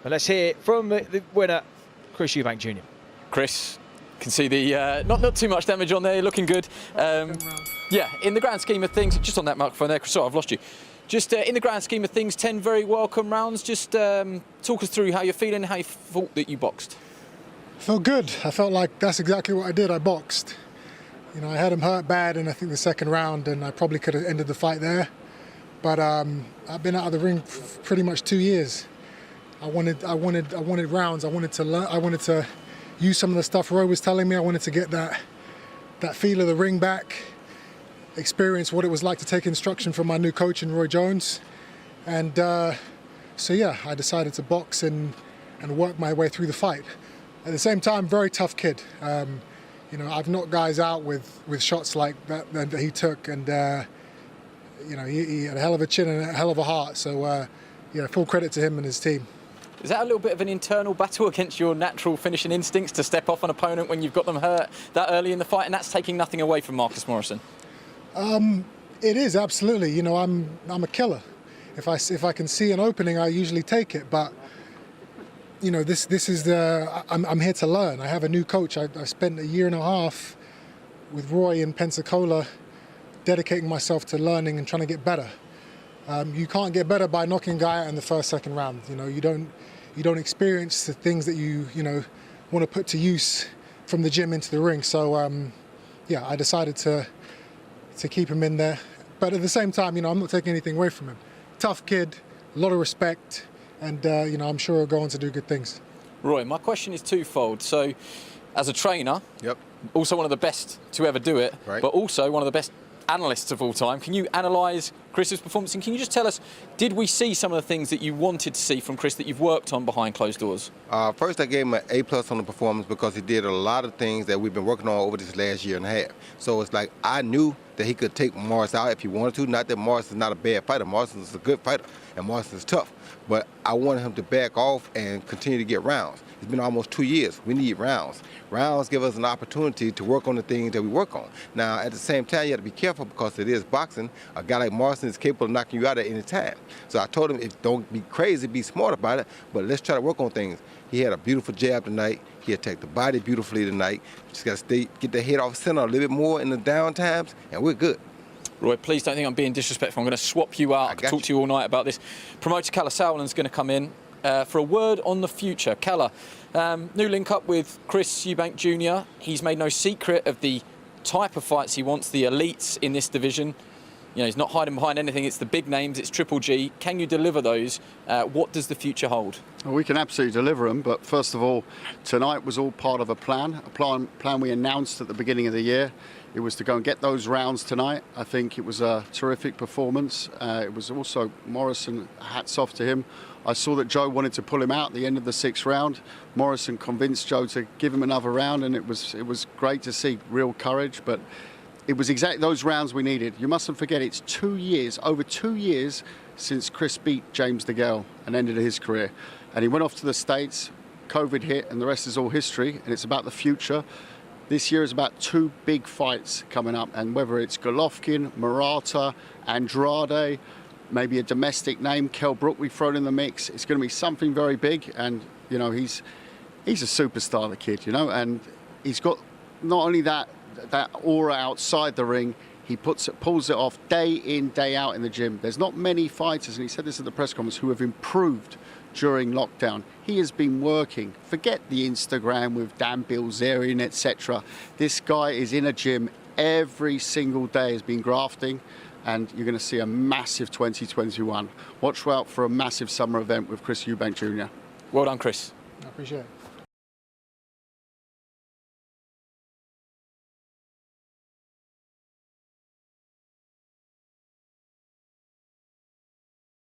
But let's hear from the winner, Chris Eubank Jr. Chris, can see the not too much damage on there, looking good. Yeah, in the grand scheme of things, just on that microphone there, Chris, sorry, I've lost you. Just in the grand scheme of things, 10 very welcome rounds. Just talk us through how you're feeling, how you thought that you boxed. I felt good. I felt like that's exactly what I did. I boxed. You know, I had him hurt bad in I think the second round, and I probably could have ended the fight there. But I've been out of the ring for pretty much 2 years. I wanted rounds. I wanted to learn. I wanted to use some of the stuff Roy was telling me. I wanted to get that feel of the ring back, experience what it was like to take instruction from my new coach in Roy Jones. And so yeah, I decided to box and work my way through the fight. At the same time, very tough kid. You know, I've knocked guys out with shots like that he took, and you know, he had a hell of a chin and a hell of a heart. So yeah, full credit to him and his team. Is that a little bit of an internal battle against your natural finishing instincts to step off an opponent when you've got them hurt that early in the fight, and that's taking nothing away from Marcus Morrison? It is, absolutely. You know, I'm a killer. If I can see an opening, I usually take it. But you know, this is I'm here to learn. I have a new coach. I spent a year and a half with Roy in Pensacola, dedicating myself to learning and trying to get better. You can't get better by knocking a guy out in the first, second round. You know, you don't experience the things that you want to put to use from the gym into the ring. So yeah, I decided to keep him in there. But at the same time, you know, I'm not taking anything away from him. Tough kid, a lot of respect, and you know, I'm sure he'll go on to do good things. Roy, my question is twofold. So, as a trainer, yep, also one of the best to ever do it, right, but also one of the best analysts of all time. Can you analyse Chris's performance, and can you just tell us, did we see some of the things that you wanted to see from Chris that you've worked on behind closed doors? First, I gave him an A+ on the performance because he did a lot of things that we've been working on over this last year and a half. So it's like I knew that he could take Morrison out if he wanted to. Not that Morrison's not a bad fighter. Morrison's a good fighter, and Morrison's tough. But I wanted him to back off and continue to get rounds. It's been almost 2 years. We need rounds. Rounds give us an opportunity to work on the things that we work on. Now, at the same time, you have to be careful because it is boxing. A guy like Morrison is capable of knocking you out at any time. So I told him, don't be crazy, be smart about it, but let's try to work on things. He had a beautiful jab tonight. He attacked the body beautifully tonight. Just got to get the head off center a little bit more in the down times, and we're good. Roy, please don't think I'm being disrespectful. I'm going to swap you out. I could talk to you all night about this. Promoter Kalle Sauerland's going to come in for a word on the future. Kalle, new link up with Chris Eubank Jr. He's made no secret of the type of fights he wants, the elites in this division. You know, he's not hiding behind anything. It's the big names. It's Triple G. Can you deliver those? What does the future hold? Well, we can absolutely deliver them, but first of all, tonight was all part of a plan we announced at the beginning of the year. It was to go and get those rounds tonight. I think it was a terrific performance. It was also Morrison, hats off to him. I saw that Joe wanted to pull him out at the end of the 6th round. Morrison convinced Joe to give him another round, and it was great to see real courage. But it was exactly those rounds we needed. You mustn't forget, it's 2 years, over 2 years since Chris beat James DeGale and ended his career. And he went off to the States, COVID hit, and the rest is all history, and it's about the future. This year is about 2 big fights coming up, and whether it's Golovkin, Murata, Andrade, maybe a domestic name, Kell Brook we've thrown in the mix, it's going to be something very big. And you know, he's a superstar, the kid, you know, and he's got not only that aura outside the ring, he pulls it off day in, day out in the gym. There's not many fighters, and he said this at the press conference, who have improved during lockdown. He has been working. Forget the Instagram with Dan Bilzerian, etc. This guy is in a gym every single day, has been grafting, and you're going to see a massive 2021. Watch out for a massive summer event with Chris Eubank Jr. Well done, Chris. I appreciate it.